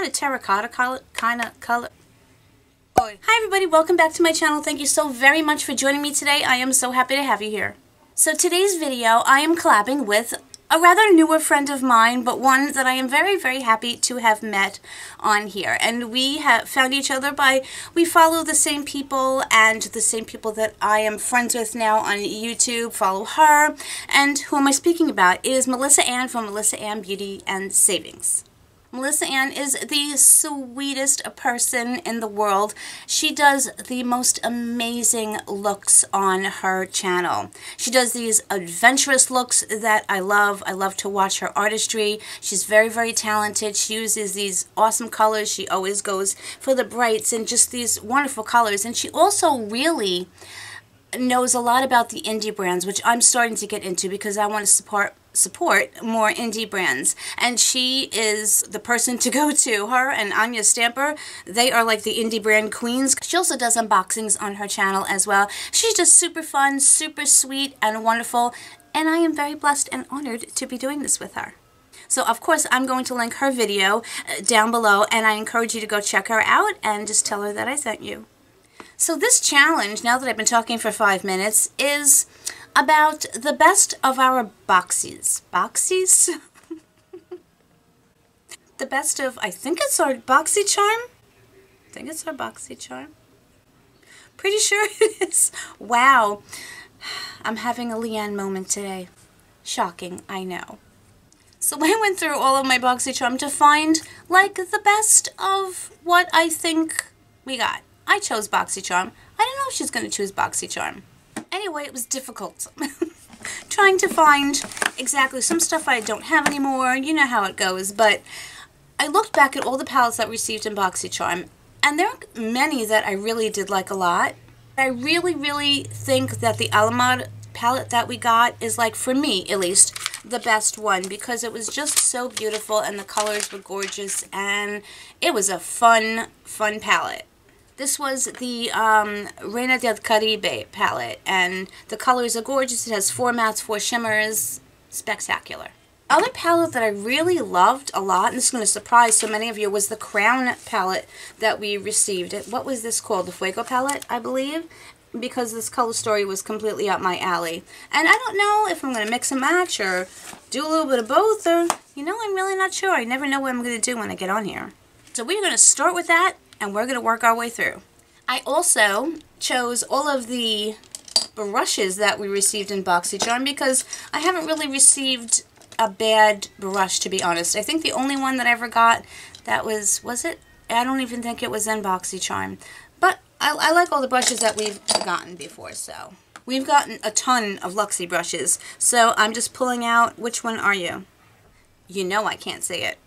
kind of terracotta color. Hi everybody, welcome back to my channel. Thank you so very much for joining me today. I am so happy to have you here. So today's video, I am collabing with a rather newer friend of mine, but one that I am very, very happy to have met on here. And we have found each other we follow the same people, and the same people that I am friends with now on YouTube follow her. And who am I speaking about? It is Melissa Ann from Melissa Ann Beauty and Savings. Melissa Ann is the sweetest person in the world. She does the most amazing looks on her channel. She does these adventurous looks that I love. I love to watch her artistry. She's very, very talented. She uses these awesome colors. She always goes for the brights and just these wonderful colors. And she also really knows a lot about the indie brands, which I'm starting to get into because I want to support more indie brands, and she is the person to go to. Her and Anya Stamper, they are like the indie brand queens. She also does unboxings on her channel as well. She's just super fun, super sweet, and wonderful, and I am very blessed and honored to be doing this with her. So of course I'm going to link her video down below, and I encourage you to go check her out and just tell her that I sent you. So this challenge, now that I've been talking for 5 minutes, is about the best of our Boxys. Boxys? The best of, I think it's our Boxycharm? Pretty sure it is. Wow. I'm having a Leanne moment today. Shocking, I know. So I went through all of my Boxycharm to find, like, the best of what I think we got. I chose Boxycharm. I didn't know she's going to choose Boxycharm. Anyway, it was difficult trying to find exactly some stuff I don't have anymore. You know how it goes. But I looked back at all the palettes that I received in Boxycharm, and there are many that I really did like a lot. I really, really think that the Alamod palette that we got is, like, for me at least, the best one, because it was just so beautiful and the colors were gorgeous, and it was a fun palette. This was the Reina del Caribe palette, and the colors are gorgeous. It has 4 mattes, 4 shimmers. Spectacular. Other palette that I really loved a lot, and this is going to surprise so many of you, was the Crown palette that we received. What was this called? The Fuego palette, I believe, because this color story was completely up my alley. And I don't know if I'm going to mix and match or do a little bit of both, or, you know, I'm really not sure. I never know what I'm going to do when I get on here. So we're going to start with that, and we're going to work our way through. I also chose all of the brushes that we received in Boxycharm because I haven't really received a bad brush, to be honest. I think the only one that I ever got that was it? I don't even think it was in Boxycharm. But I like all the brushes that we've gotten before, so. We've gotten a ton of Luxie brushes, so I'm just pulling out, which one are you? You know I can't say it.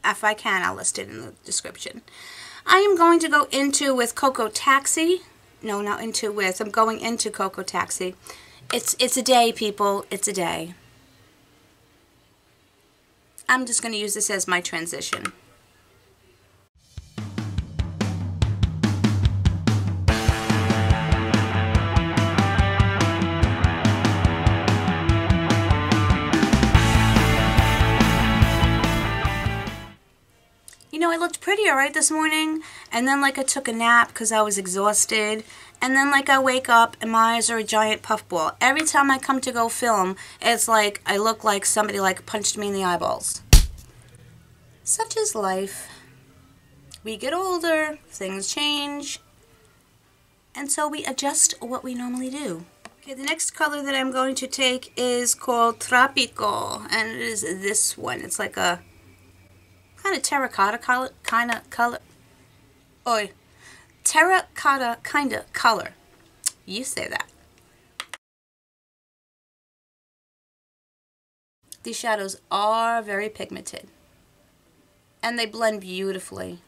If I can, I'll list it in the description. I am going to go into with Cocoa Taxi. No, not into with. I'm going into Cocoa Taxi. It's a day, people. It's a day. I'm just going to use this as my transition. I looked pretty alright this morning, and then like I took a nap because I was exhausted, and then like I wake up and my eyes are a giant puffball. Every time I come to go film, it's like I look like somebody like punched me in the eyeballs. Such is life. We get older, things change, and so we adjust what we normally do. Okay, the next color that I'm going to take is called Tropico, and it is this one. It's like a kind of terracotta kind of color. Terracotta kind of color. You say that. These shadows are very pigmented, and they blend beautifully.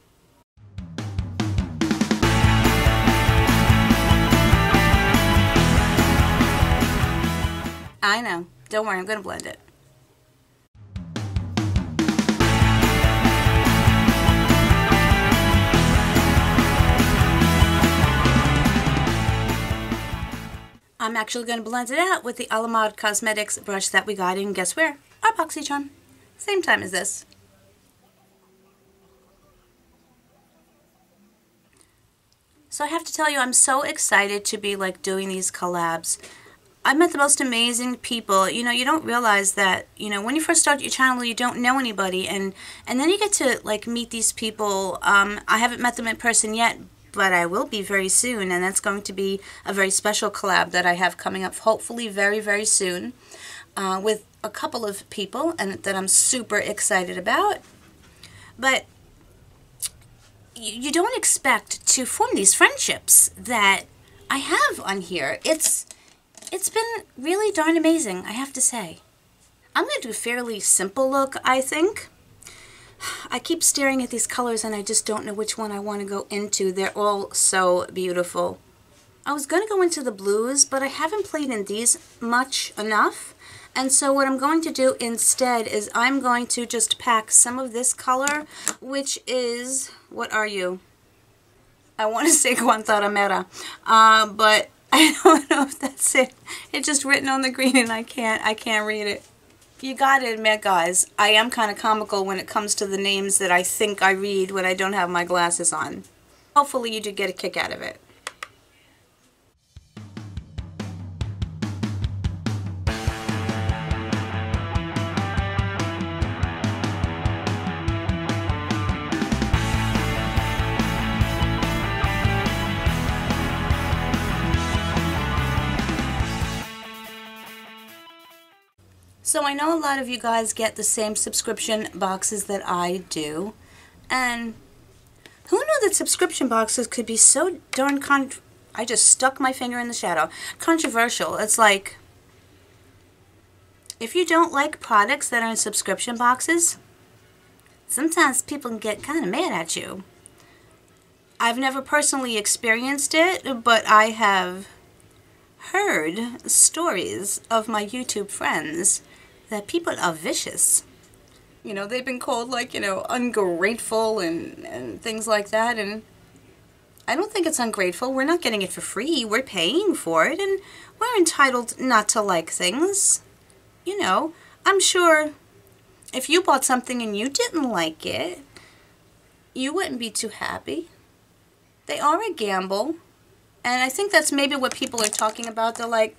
I know. Don't worry, I'm going to blend it. I'm actually going to blend it out with the Alamod Cosmetics brush that we got in, guess where? Our Boxycharm. Same time as this. So I have to tell you, I'm so excited to be like doing these collabs. I met the most amazing people. You know, you don't realize that, you know, when you first start your channel, you don't know anybody, and then you get to like meet these people. I haven't met them in person yet, but I will be very soon, and that's going to be a very special collab that I have coming up, hopefully very, very soon, with a couple of people, and that I'm super excited about. But you don't expect to form these friendships that I have on here. It's been really darn amazing, I have to say. I'm going to do a fairly simple look, I think. I keep staring at these colors and I just don't know which one I want to go into. They're all so beautiful. I was going to go into the blues, but I haven't played in these much enough. And so what I'm going to do instead is I'm going to just pack some of this color, which is, what are you? I want to say Guantanamera, but I don't know if that's it. It's just written on the green and I can't read it. You gotta admit, guys, I am kind of comical when it comes to the names that I think I read when I don't have my glasses on. Hopefully you do get a kick out of it. So I know a lot of you guys get the same subscription boxes that I do, and who knew that subscription boxes could be so darn I just stuck my finger in the shadow. Controversial. It's like, if you don't like products that are in subscription boxes, sometimes people can get kind of mad at you. I've never personally experienced it, but I have heard stories of my YouTube friends that people are vicious. You know, they've been called, like, you know, ungrateful and things like that, and I don't think it's ungrateful. We're not getting it for free. We're paying for it, and we're entitled not to like things. You know, I'm sure if you bought something and you didn't like it, you wouldn't be too happy. They are a gamble, and I think that's maybe what people are talking about. They're like,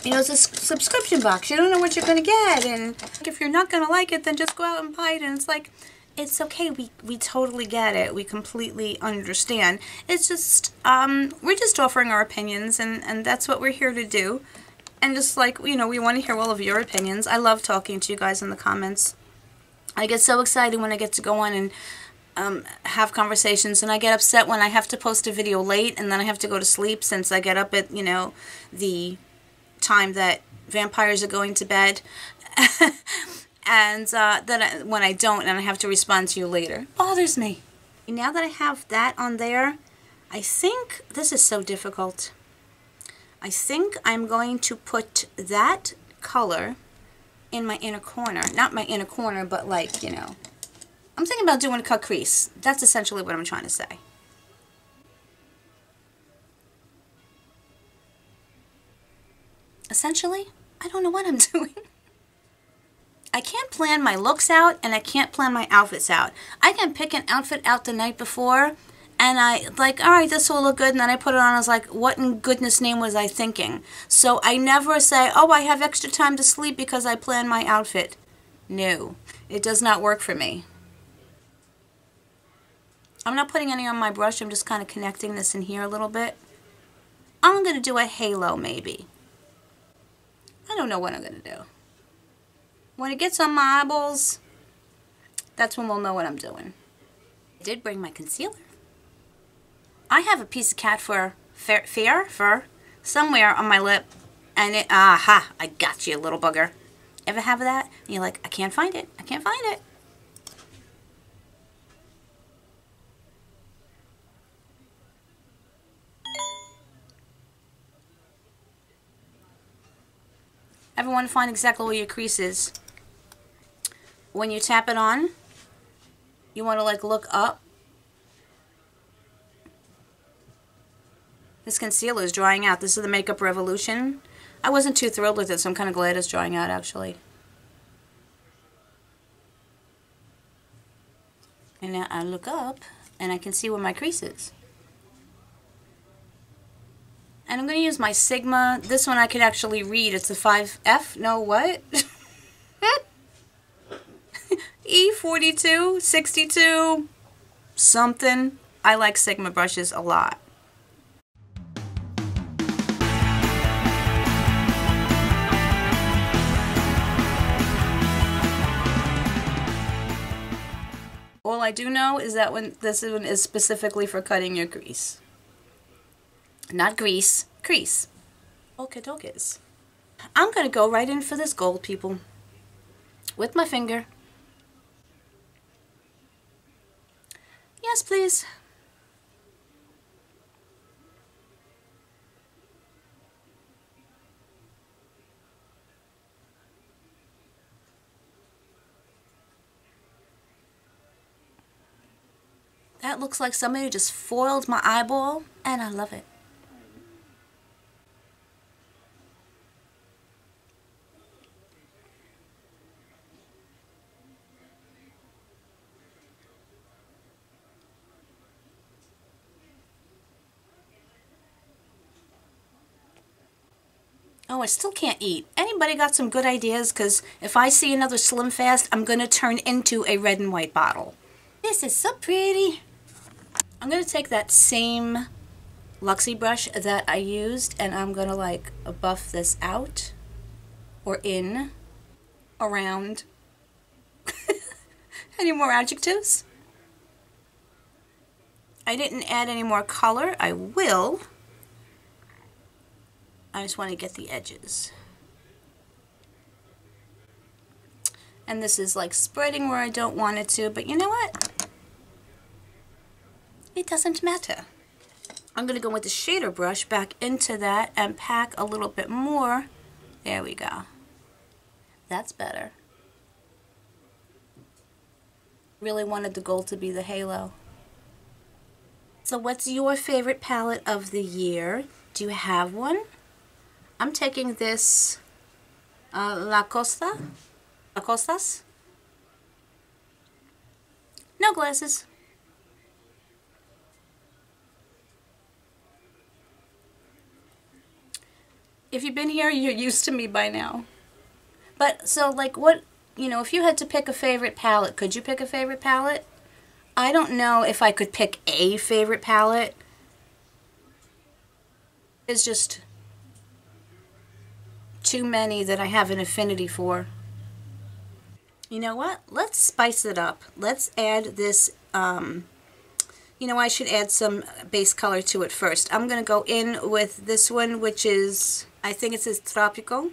you know, it's a subscription box. You don't know what you're going to get, and if you're not going to like it, then just go out and buy it. And it's like, it's okay. We totally get it. We completely understand. It's just, we're just offering our opinions, and that's what we're here to do. And just like, you know, we want to hear all of your opinions. I love talking to you guys in the comments. I get so excited when I get to go on and have conversations, and I get upset when I have to post a video late and then I have to go to sleep since I get up at, you know, the time that vampires are going to bed. And then when I don't and I have to respond to you later, it bothers me. Now that I have that on there, I think this is so difficult. I think I'm going to put that color in my inner corner. Not my inner corner, but like, you know, I'm thinking about doing a cut crease. That's essentially what I'm trying to say. Essentially, I don't know what I'm doing. I can't plan my looks out, and I can't plan my outfits out. I can pick an outfit out the night before, and I like, alright, this will look good, and then I put it on, I was like, what in goodness name was I thinking? So I never say, oh, I have extra time to sleep because I planned my outfit. No, it does not work for me. I'm not putting any on my brush, I'm just kind of connecting this in here a little bit. I'm going to do a halo, maybe. I don't know what I'm going to do. When it gets on my eyeballs, that's when we'll know what I'm doing. I did bring my concealer. I have a piece of cat fur somewhere on my lip, and it, aha, I got you, little bugger. Ever have that? And you're like, I can't find it. I can't find it. Ever want to find exactly where your crease is? When you tap it on, you want to like look up. This concealer is drying out. This is the Makeup Revolution. I wasn't too thrilled with it, so I'm kind of glad it's drying out actually. And now I look up and I can see where my crease is. And I'm going to use my Sigma. This one I could actually read. It's a 5F. No, what? E42, 62, something. I like Sigma brushes a lot. All I do know is that when this one is specifically for cutting your grease. Not grease, crease. Okie dokies. I'm going to go right in for this gold, people. With my finger. Yes, please. That looks like somebody just foiled my eyeball, and I love it. Oh, I still can't eat. Anybody got some good ideas? Because if I see another Slim Fast, I'm going to turn into a red and white bottle. This is so pretty. I'm going to take that same Luxie brush that I used, and I'm going to like buff this out, or in, around. Any more adjectives? I didn't add any more color. I will. I just want to get the edges. And this is like spreading where I don't want it to, but you know what? It doesn't matter. I'm going to go with the shader brush back into that and pack a little bit more. There we go. That's better. Really wanted the gold to be the halo. So what's your favorite palette of the year? Do you have one? I'm taking this Lacostas? No glasses. If you've been here, you're used to me by now. But, so, like, what, you know, if you had to pick a favorite palette, could you pick a favorite palette? I don't know if I could pick a favorite palette. It's just too many that I have an affinity for. You know what? Let's spice it up. Let's add this, you know, I should add some base color to it first. I'm going to go in with this one, which is, I think it says Tropical.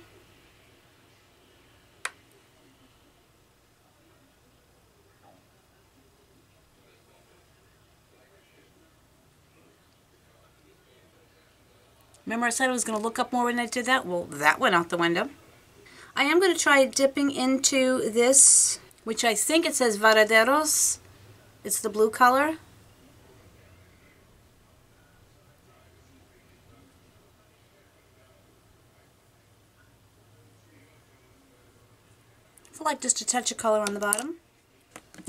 Remember I said I was going to look up more when I did that? Well, that went out the window. I am going to try dipping into this, which I think it says Varaderos. It's the blue color. I like just a touch of color on the bottom.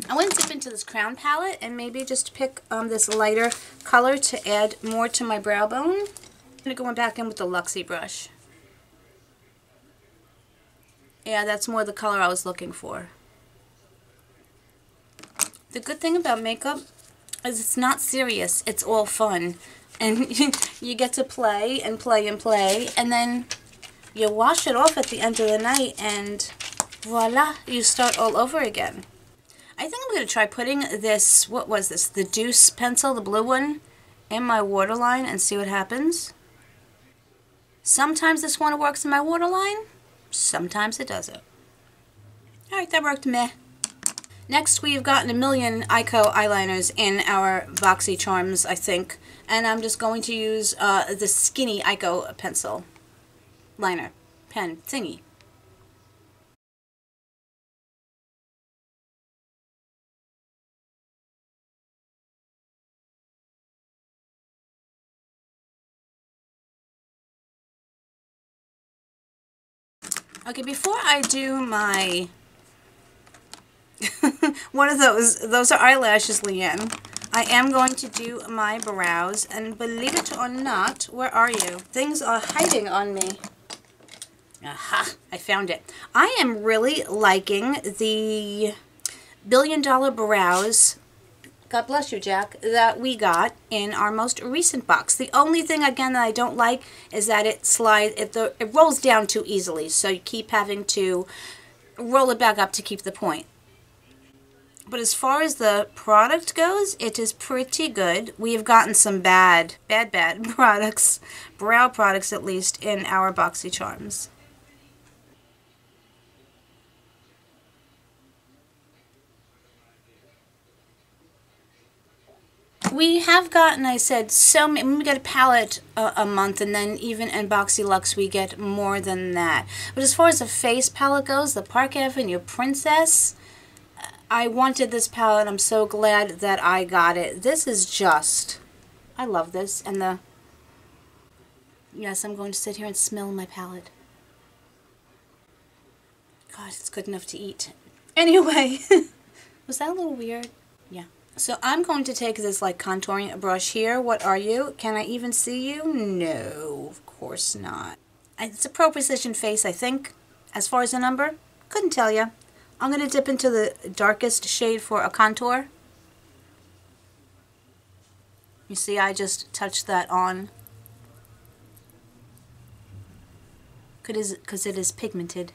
I want to dip into this Crown palette and maybe just pick this lighter color to add more to my brow bone. I'm going to go back in with the Luxie brush. Yeah, that's more the color I was looking for. The good thing about makeup is it's not serious. It's all fun. And you get to play and play and play, and then you wash it off at the end of the night and voila, you start all over again. I think I'm going to try putting this, what was this, the Deuce pencil, the blue one, in my waterline and see what happens. Sometimes this one works in my waterline, sometimes it doesn't. Alright, that worked meh. Next, we've gotten a million Ico eyeliners in our Boxycharms, I think. And I'm just going to use the skinny Ico pencil liner, pen, thingy. Okay, before I do my one of those are eyelashes, Leanne. I am going to do my brows, and believe it or not, where are you? Things are hiding on me. Aha, I found it. I am really liking the $1 Billion Brows, God bless you, Jack, that we got in our most recent box. The only thing, again, that I don't like is that it rolls down too easily, so you keep having to roll it back up to keep the point. But as far as the product goes, it is pretty good. We have gotten some bad products, brow products at least, in our Boxycharms. We have gotten, I said, so many. We get a palette a month, and then even in Boxy Luxe we get more than that. But as far as the face palette goes, the Park Avenue Princess, I wanted this palette. I'm so glad that I got it. This is just, I love this. And yes, I'm going to sit here and smell my palette. God, it's good enough to eat. Anyway, was that a little weird? Yeah. So I'm going to take this like contouring brush here. What are you? Can I even see you? No, of course not. It's a Pro Precision face, I think. As far as the number, couldn't tell you. I'm going to dip into the darkest shade for a contour. You see, I just touched that on. Because it is pigmented.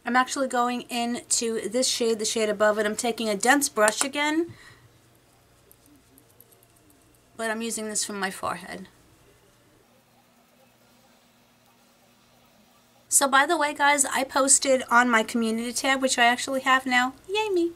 I'm actually going into this shade, the shade above it. I'm taking a dense brush again, but I'm using this from my forehead. So by the way, guys, I posted on my community tab, which I actually have now. Yay me.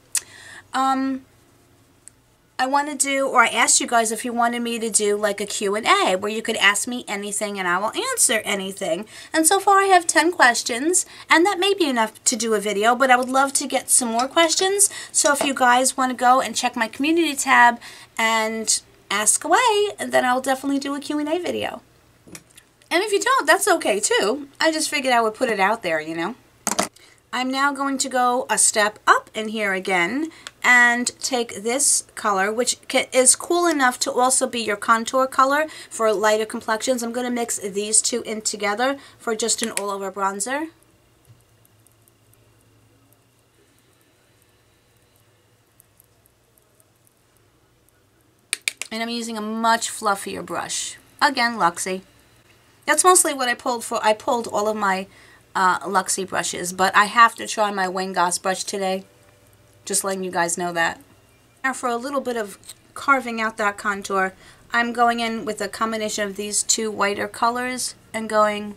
I want to do, or I asked you guys if you wanted me to do like a Q&A where you could ask me anything and I will answer anything. And so far I have 10 questions, and that may be enough to do a video, but I would love to get some more questions. So if you guys want to go and check my community tab and ask away, then I'll definitely do a Q&A video. And if you don't, that's okay too. I just figured I would put it out there, you know. I'm now going to go a step up in here again and take this color, which is cool enough to also be your contour color for lighter complexions. I'm going to mix these two in together for just an all-over bronzer. And I'm using a much fluffier brush. Again, Luxie. That's mostly what I pulled for. I pulled all of my Luxie brushes, but I have to try my Wayne Goss brush today. Just letting you guys know that. Now for a little bit of carving out that contour, I'm going in with a combination of these two whiter colors and going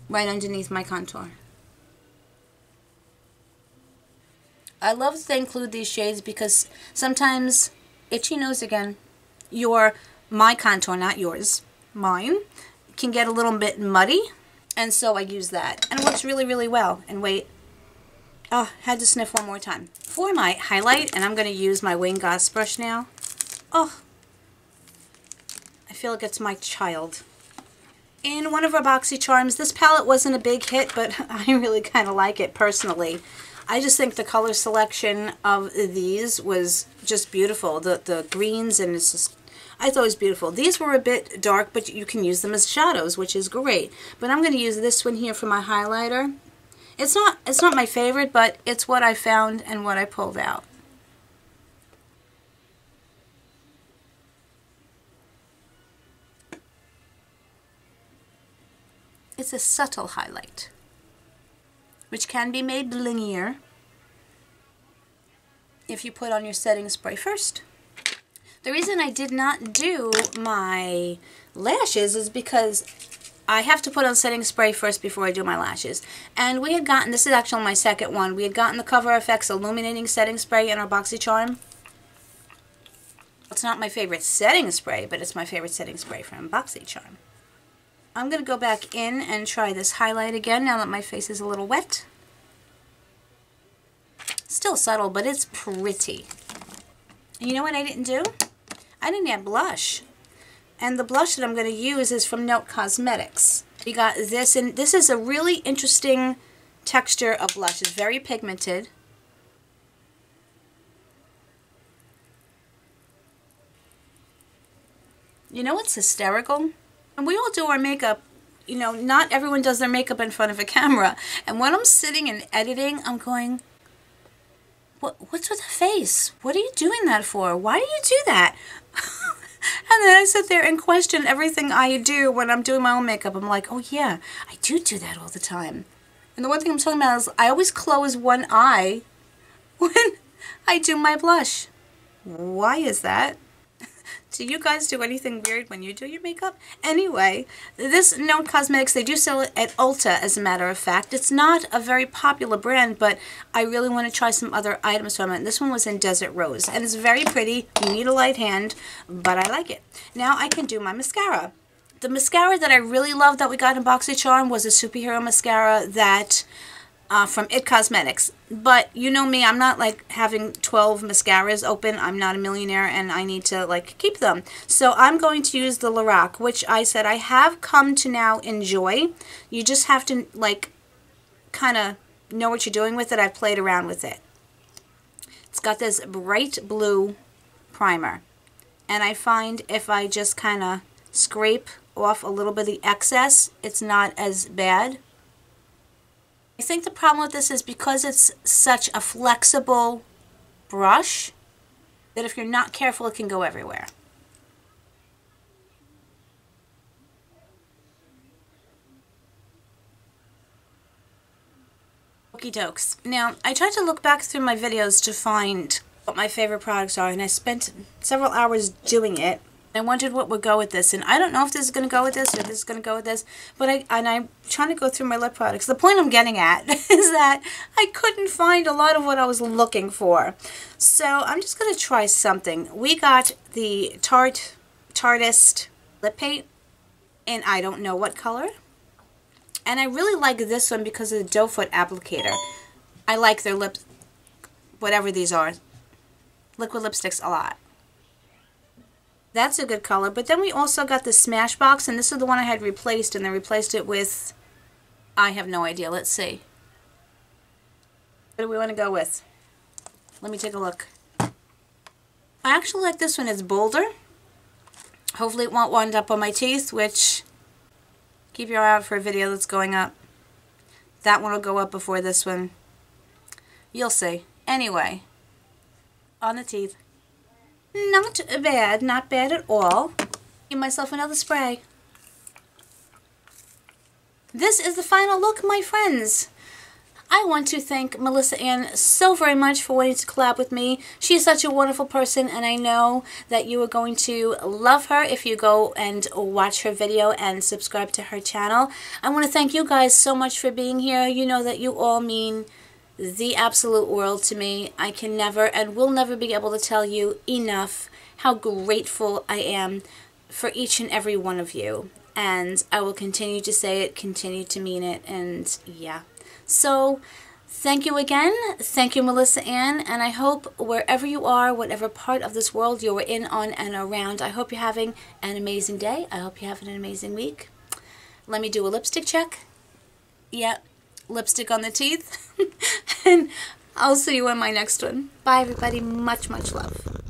right underneath my contour. I love that they include these shades because sometimes, itchy nose again, my contour, not yours, mine, can get a little bit muddy, and so I use that. And it works really, really well. And wait, oh, had to sniff one more time. For my highlight, and I'm going to use my Wayne Goss brush now. Oh, I feel like it's my child. In one of our Boxycharms, this palette wasn't a big hit, but I really kind of like it personally. I just think the color selection of these was just beautiful. The greens, and it's just, I thought it was beautiful. These were a bit dark, but you can use them as shadows, which is great. But I'm going to use this one here for my highlighter. It's not my favorite, but it's what I found and what I pulled out. It's a subtle highlight, which can be made blingier if you put on your setting spray first. The reason I did not do my lashes is because I have to put on setting spray first before I do my lashes. And we had gotten, this is actually my second one, we had gotten the Cover FX Illuminating Setting Spray in our Boxycharm. It's not my favorite setting spray, but it's my favorite setting spray from Boxycharm. I'm going to go back in and try this highlight again now that my face is a little wet. Still subtle, but it's pretty. And you know what I didn't do? I didn't add blush. And the blush that I'm going to use is from Note Cosmetics. We got this, and this is a really interesting texture of blush. It's very pigmented. You know what's hysterical? And we all do our makeup. You know, not everyone does their makeup in front of a camera. And when I'm sitting and editing, I'm going, what's with the face? What are you doing that for? Why do you do that? And then I sit there and question everything I do when I'm doing my own makeup. I'm like, oh yeah, I do that all the time. And the one thing I'm talking about is I always close one eye when I do my blush. Why is that? Do you guys do anything weird when you do your makeup? Anyway, this Note Cosmetics, they do sell it at Ulta, as a matter of fact. It's not a very popular brand, but I really want to try some other items from it. This one was in Desert Rose, and it's very pretty. You need a light hand, but I like it. Now I can do my mascara. The mascara that I really love that we got in Boxycharm was a superhero mascara that from It Cosmetics. But you know me, I'm not like having 12 mascaras open. I'm not a millionaire and I need to like keep them. So I'm going to use the Lorac, which I said I have come to now enjoy. You just have to like kind of know what you're doing with it. I've played around with it. It's got this bright blue primer. And I find if I just kind of scrape off a little bit of the excess, it's not as bad. I think the problem with this is because it's such a flexible brush that if you're not careful, it can go everywhere. Okie dokes. Now, I tried to look back through my videos to find what my favorite products are, and I spent several hours doing it. I wondered what would go with this, and I don't know if this is going to go with this or this is going to go with this, but I'm trying to go through my lip products. The point I'm getting at is that I couldn't find a lot of what I was looking for. So I'm just going to try something. We got the Tarteist lip paint, and I don't know what color. And I really like this one because of the doe foot applicator. I like their lips, whatever these are, liquid lipsticks a lot. That's a good color. But then we also got the Smashbox, and this is the one I had replaced, and they replaced it with, I have no idea. Let's see. What do we want to go with? Let me take a look. I actually like this one. It's bolder. Hopefully it won't wind up on my teeth, which, keep your eye out for a video that's going up. That one will go up before this one. You'll see. Anyway, on the teeth. Not bad, not bad at all. Give myself another spray. This is the final look, my friends. I want to thank Melissa Ann so very much for wanting to collab with me. She is such a wonderful person, and I know that you are going to love her if you go and watch her video and subscribe to her channel. I want to thank you guys so much for being here. You know that you all mean the absolute world to me. I can never and will never be able to tell you enough how grateful I am for each and every one of you. And I will continue to say it, continue to mean it, and yeah. So, thank you again. Thank you, Melissa Ann, and I hope wherever you are, whatever part of this world you're in, on, and around, I hope you're having an amazing day. I hope you're having an amazing week. Let me do a lipstick check. Yep. Lipstick on the teeth. And I'll see you in my next one. Bye, everybody. Much, much love.